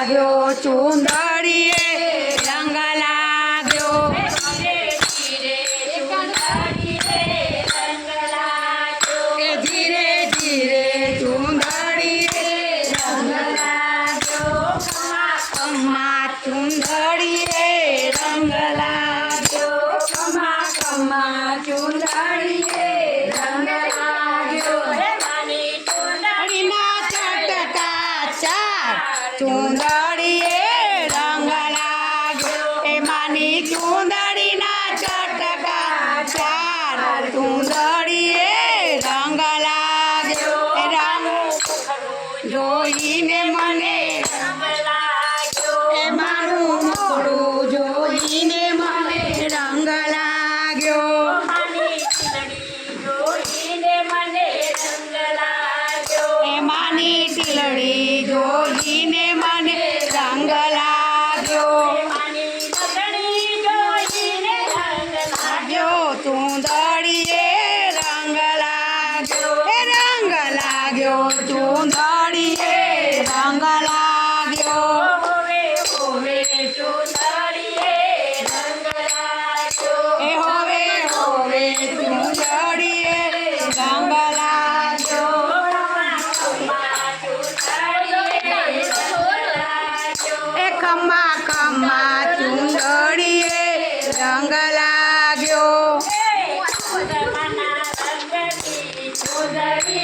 લાગ્યો ચુંદડીએ રંગ લાગ્યો કે ધીરે ધીરે ચુંદડીએ રંગ લાગ્યો કમા ચુંદડીએ રંગ લાગ્યો કમા ચુંદડીએ રંગ લાગ્યો ચુંદડીના ચટકા ચાર ચુંદડીએ રંગ લાગ્યો એ માની ચુંદડીના ચટકા ચાર ચુંદડીએ રંગ લાગ્યો એ રંગ જોઈને મને એ મારું મોડું જોઈને મને રંગ લાગ્યો એ માની ટીલડી જોઈને મને રંગ લાગ્યો ચુંદડીએ રંગ લાગ્યો એ રંગ લાગ્યો ચુંદડીએ રંગ લાગ્યો એ હવે હવે ચુંદડીએ રંગ લાગ્યો એ ખમા ખમા ચુંદડીએ રંગ